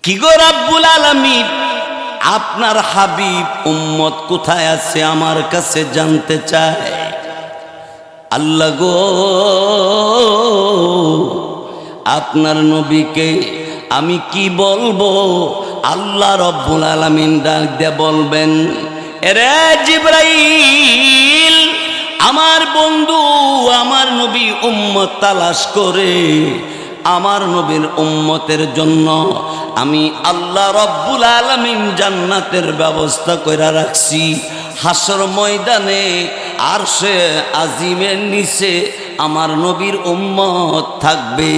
কি গো রব্বুল আলামিন, আপনার হাবিব উম্মত কোথায় আছে আমার কাছে জানতে চায়। আল্লাহ গো, আপনার নবীকে আমি কি বলবো? আল্লাহ রব্বুল আলামিন ডাক দিয়ে বলবেন, এরে জিবরাইল, আমার বন্ধু আমার নবী উম্মত তালাশ করে আমার নবীর উম্মতের জন্য আমি আল্লাহ রব্বুল আলামিন জান্নাতের ব্যবস্থা কইরা রাখছি। হাসর ময়দানে আরশে আজিমের নিচে আমার নবীর উম্মত থাকবে।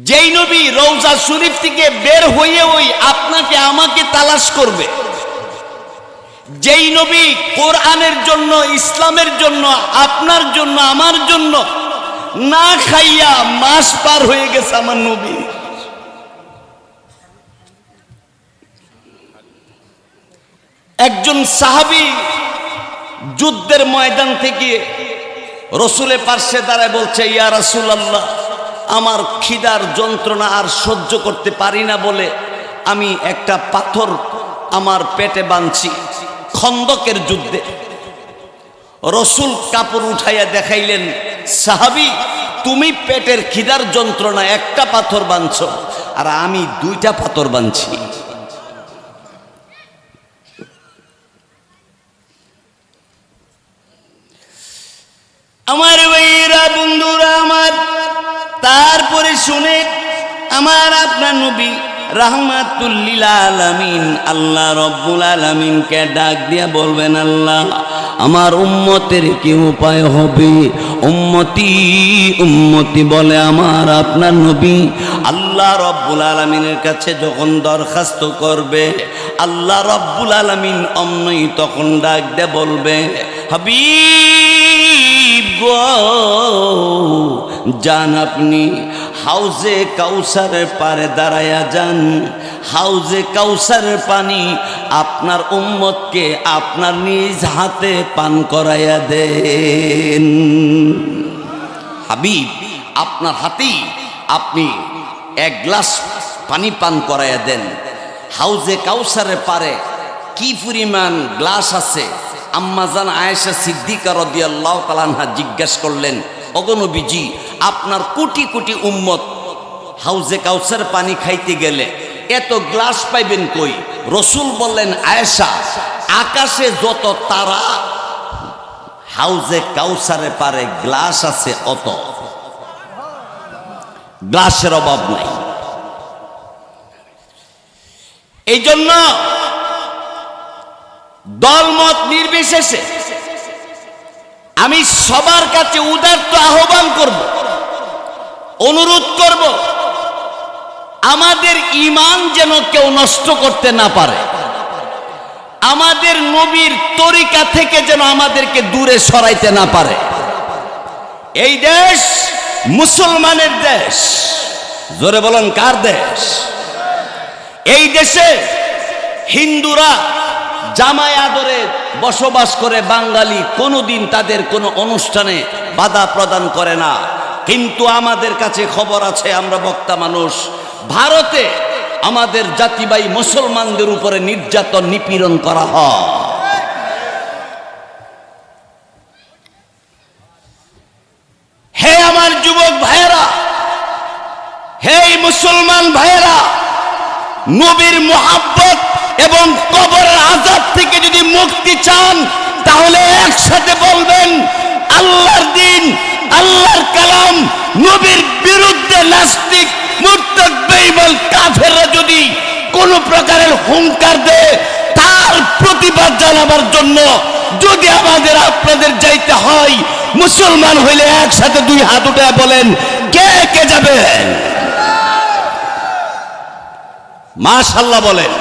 যেই নবী রওজা শরীফ থেকে বের হয়ে ওই আপনাকে আমাকে তালাশ করবে, যেই নবী কোরআনের জন্য ইসলামের জন্য আপনার জন্য আমার জন্য না খাইয়া মাস পার হয়ে গেছে আমার নবী, একজন সাহাবী যুদ্ধের ময়দান থেকে রসুলের পার্শ্বে দাঁড়ায় বলছে, ইয়া রাসূলুল্লাহ, আমার খিদার যন্ত্রণা আর সহ্য করতে পারি না বলে আমি একটা পাথর আমার পেটে বাঁধছি। খন্দকের যুদ্ধে রসুল কাপড় উঠাইয়া দেখাইলেন, সাহাবী, তুমি পেটের খিদার যন্ত্রণা একটা পাথর বাঁধছো আর আমি দুইটা পাথর বাঁধছি। আমার ভাইরা বন্ধুরা আমার, তারপরে শুনে আমার আপনার নবী রাহমাতুল লিল আলামিন আল্লাহ রব্বুল আলামিনকে ডাক দিয়া বলবেন, আল্লাহ আমার উম্মতের কি উপায় হবে? উম্মতি উম্মতি বলে আমার আপনার নবী আল্লাহ রব্বুল আলামিনের কাছে যখন দরখাস্ত করবে, আল্লাহ রব্বুল আলামিন অমনি তখন ডাক দিয়ে বলবে, হাবিব গো, যান আপনি হাউজে কাউসারের পারে দাঁড়ায়া যান। হাউজে কাউসারের পানি আপনার উম্মতকে আপনার নিজ হাতে পান করাইয়া দেন। হাবিব, আপনার হাতেই আপনি এক গ্লাস পানি পান করাইয়া দেন। হাউজে কাউসারের পারে কি পরিমাণ গ্লাস আছে? আম্মাজান আয়েশা সিদ্দিকা রাদিয়াল্লাহু তাআলা আনহা জিজ্ঞাসা করলেন, ওগো নবীজি, আপনার কোটি কোটি উম্মত হাউজে কাউসার পানি খাইতে গেলে এত গ্লাস পাইবেন কই? রসুল বললেন, আয়েশা, আকাশে যত তারা হাউজে কাউসারে পারে গ্লাস আছে অত, গ্লাসের অভাব নাই। এই জন্য দলমত নির্বিশেষে আমি সবার কাছে উদারত আহ্বান করব, অনুরোধ করব, আমাদের ঈমান যেন কেউ নষ্ট করতে না পারে, আমাদের নবীর তরিকা থেকে যেন আমাদেরকে দূরে সরাইতে না পারে। এই দেশ মুসলমানের দেশ, জোরে বলেন কার দেশ? এই দেশে হিন্দুরা জামাই আদরে বসবাস করে, বাঙালি কোনোদিন তাদের কোনো অনুষ্ঠানে বাধা প্রদান করে না। কিন্তু আমাদের কাছে খবর আছে, আমরা বক্তা মানুষ, ভারতে আমাদের জাতিবাই মুসলমানদের উপরে নির্যাতন নিপীড়ন করা হয়। হে আমার যুবক ভাইয়েরা, হে মুসলমান ভাইয়েরা, নবীর মুহাব্বত এবং কবরের আযাব থেকে যদি মুক্তি চান তাহলে একসাথে বলবেন, আল্লাহর দ্বীন, আল্লাহর কালাম, নবীর বিরুদ্ধে নাস্তিক, মুরতাদ, বেঈমান, কাফেররা যদি কোনো প্রকারের হুঙ্কার দেয় তার প্রতিবাদ জানাবার জন্য যদি আমাদের আপনাদের যাইতে হয়, মুসলমান হইলে একসাথে দুই হাত উঠায় বলেন, কে কে যাবেন? মাশাআল্লাহ বলেন,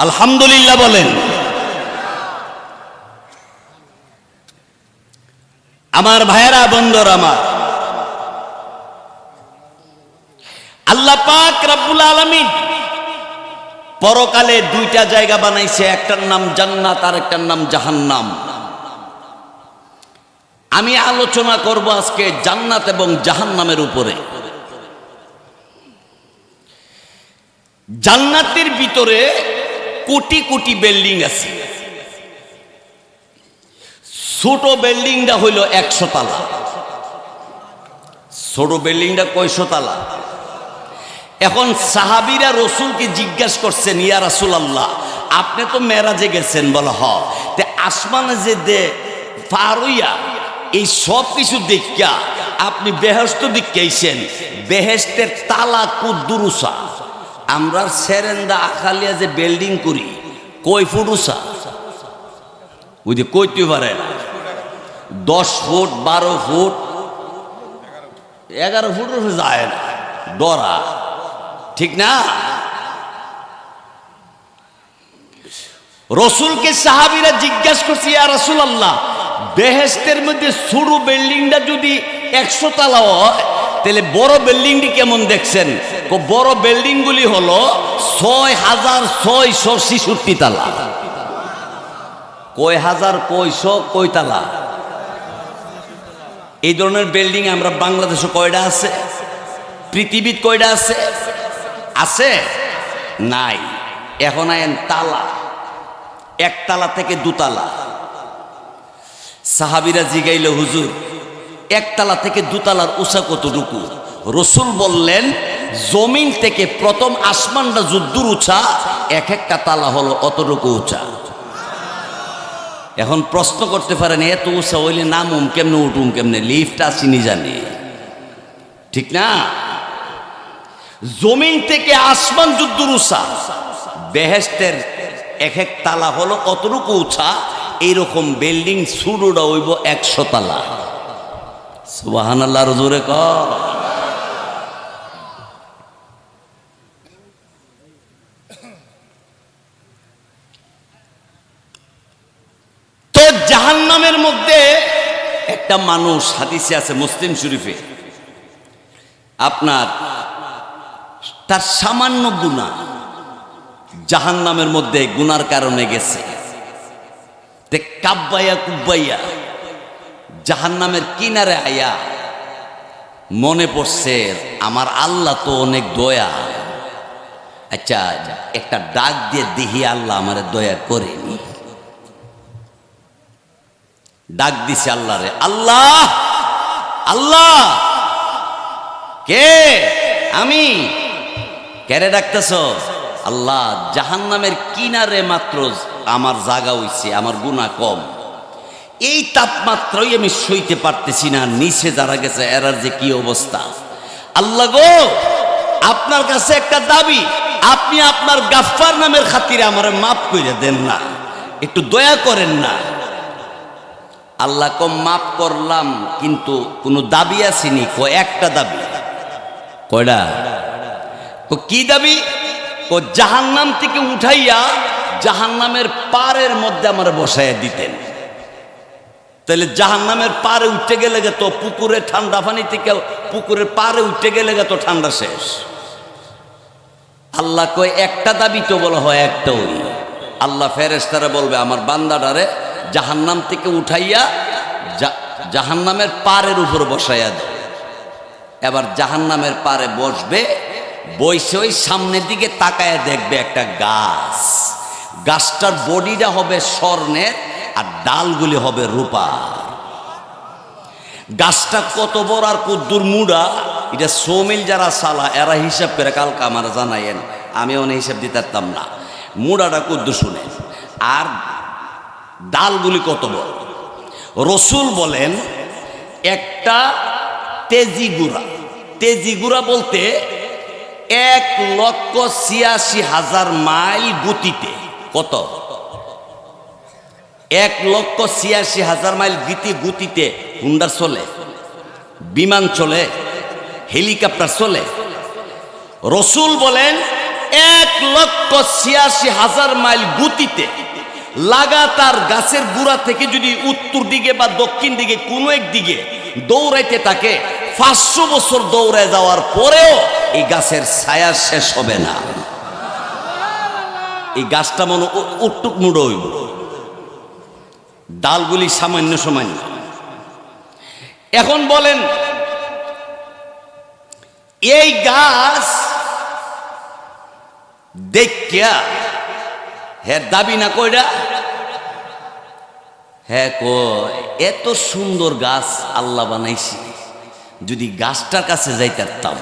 আলহামদুলিল্লাহ বলেন। আমার ভাইয়েরা, বন্ধুরা আমার, আল্লাহ পাক রব্বুল আলামিন পরকালে দুইটা জায়গা বানাইছে, একটার নাম জান্নাত আর একটার নাম জাহান্নাম। আমি আলোচনা করব আজকে জান্নাত এবং জাহান্নামের উপরে। জান্নাতের ভিতরে কোটি কোটি বিল্ডিং আছে। ছোট বিল্ডিংটা হইল 100 তলা। ছোট বিল্ডিংটা কয়শো তলা? এখন সাহাবীরা রসুলকে জিজ্ঞাসা করছেন, ইয়া রাসূলুল্লাহ, আপনি তো মেরাজে গেছেন, বলে হ, তে আসমানে যে পার হইয়া এই সব কিছু দেখা আপনি বেহেশত দেখাইছেন, বেহেশতের তালা কুদ্দুর উঁচা? আমরা সেরেন্দা আখালিয়া যে বিল্ডিং করি কয় ফুট উঁচা? ওই যে কইতে পারে না, 10 ফুট 12 ফুট 11 ফুটের যায় না, ডরা, ঠিক না? রসুলকে সাহাবীরা জিজ্ঞাসা করছে, ইয়া রাসূলুল্লাহ, বেহেশতের মধ্যে ছোট বিল্ডিংটা যদি 100 তলা হয়, তাহলে বড় বিল্ডিংটি কেমন দেখছেন? বড় বিল্ডিং গুলি হলো 6666 তলা। কয় হাজার কয়শো কয় তলা? এই ধরনের বিল্ডিং আমরা বাংলাদেশে কয়টা আছে? পৃথিবীর কয়টা আছে? আছে নাই। এখন আইন তালা, 1 তালা থেকে 2 তালা। সাহাবীরা জিগাইল, হুজুর 1 তালা থেকে 2 তালার উঁচা কতটুকু? রসুল বললেন, জমিন থেকে প্রথম আসমানটা যদ্দুর উঁচা, একটা তালা হলো অতটুকু উঁচা। এখন প্রশ্ন করতে পারেন, এত উঁচা হইলে নামুম কেমনে, উঠুম কেমনে? লিফট আসিনি জানি, ঠিক না? জমিন থেকে আসমান যদ্দুর উঁচা, বেহেশতের এক তালা হলো অতটুকু উঁচা। এইরকম বিল্ডিং শুরুটা হইব 100 তালা। সুবহানাল্লাহর জোরে ক। তো জাহান্নামের মধ্যে একটা মানুষ, হাদিসে আছে মুসলিম শরীফে, আপনার তার সামান্য গুনাহ জাহান্নামের মধ্যে গুনার কারণে গেছে, তে কাব্বাইয়া কুব্বাইয়া জাহান্নামের কিনারে আয়া মনে পড়ছে, আমার আল্লাহ তো অনেক দয়া, আচ্ছা একটা ডাক দিয়ে দেখি আল্লাহ আমার দয়া করেনি। ডাক দিছে আল্লাহ রে, আল্লাহ আল্লাহ, কে? আমি। কেরে ডাকতেছ? আল্লাহ, জাহান্নামের কিনারে মাত্র আমার জায়গা হইছে, আমার গুনাহ কম, এই তাপমাত্রাই আমি সইতে পারতেছি না, নিচে যারা গেছে এরার যে কি অবস্থা। আল্লাহ গো, আপনার কাছে একটা দাবি, আপনি আপনার গাফফার নামের খাতিরে আমারে মাফ করে দেন না, একটু দয়া করেন না। আল্লাহ কম মাফ করলাম, কিন্তু কোনো দাবি আসেনি। একটা দাবি। কয়টা? কি দাবি? জাহান্নাম থেকে উঠাইয়া জাহান্নামের পারের মধ্যে আমার বসাইয়া দিতেন। তাহলে জাহান্নামের পারে উঠতে গেলে তো পুকুরের ঠান্ডা পানি থেকে পুকুরের পারে উঠতে গেলে তো ঠান্ডা শেষ। আল্লাহ কয় একটা দাবি তো বলা হয় একটা। ওই আল্লাহ ফেরেশতারা বলবে, আমার বান্দাটারে জাহান্নাম থেকে উঠাইয়া জাহান্নামের পারের উপর বসাইয়া দেয়। এবার জাহান্নামের পারে বসবে, বইসে ওই সামনের দিকে তাকায় দেখবে একটা গাছ, গাছটার বডিটা হবে স্বর্ণের আর ডালগুলি হবে রূপা। গাছটা কত বড় আর কদ্দুর মুড়া, এটা সৌমিল যারা সালা এরা হিসাব করে কালকে আমার জানাইয়েন, আমি অনেক হিসাব দিতে পারতাম না। মুড়াটা কদ্দুর শুনে, আর ডালগুলি কত বড়। রসুল বলেন একটা তেজি গুড়া, তেজি গুড়া বলতে 1,86,000 মাইল গতিতে, কত? 1,86,000 মাইল গতিতে হুন্ডা চলে, বিমান চলে, হেলিকপ্টার চলে। রসুল বলেন 1,86,000 মাইল গতিতে লাগাতার গাছের গুড়া থেকে যদি উত্তর দিকে বা দক্ষিণ দিকে কোনো এক দিকে দৌড়াইতে থাকে, 500 বছর দৌড়ায় যাওয়ার পরেও এই গাছের ছায়া শেষ হবে না। এই গাছটা মনে উট্টুক মুড়ো হইব, ডালগুলি সামান্য সামান্য। এখন বলেন এই গাছ দেখিয়া হ্যাঁ দাবি না কইরা হ্যাঁ কয় এত সুন্দর গাছ আল্লাহ বানাইছি, যদি গাছটার কাছে যাইতাম,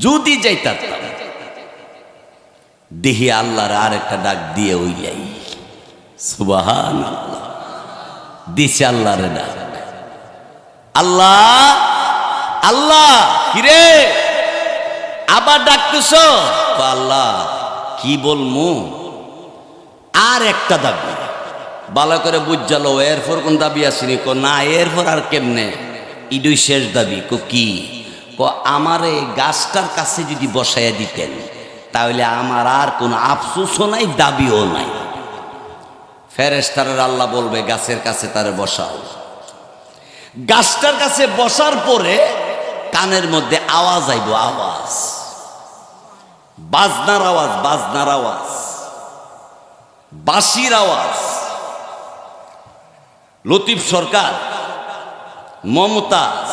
যদি যাইতাম দেখি আল্লাহর আর একটা ডাক দিয়ে ওইলাই সুবহানাল্লাহ, দিছে আল্লাহরে ডাক। আল্লাহ আল্লাহ কিরে আবার ডাকতেছ? আল্লাহ কি বলমু, আর একটা দাবি। ভালো করে বুঝালো এরপর কোন দাবি আসেনি? না এরপর আর কেমনে, ইডুই শেষ দাবি। কি আমার এই গাছটার কাছে যদি বসাইয়া দিতেন তাহলে আমার আর কোনো আফসোসও নাই, দাবিও নাই। ফেরেশতারা আল্লাহ বলবে গাছের কাছে তারে বসাও। গাছটার কাছে বসার পরে কানের মধ্যে আওয়াজ আইব, আওয়াজ, বাজনার আওয়াজ, বাজনার আওয়াজ, বাঁশির আওয়াজ। লতিফ সরকার, মমতাজ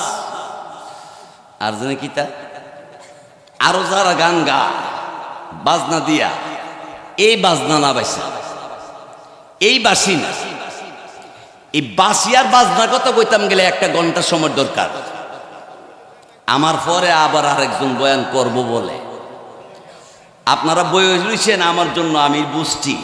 আর জানে কি তা আরো যারা গান গা বাজনা দিয়া, এই বাজনা না বাইসা, এই বাঁশি না, এই বাঁশি আর বাজনার কথা কইতাম গেলে একটা ঘন্টা সময় দরকার। আমার পরে আবার আরেকজন বয়ান করব বলে আপনারা বই রয়েছেন আমার জন্য, আমি বুঝছি।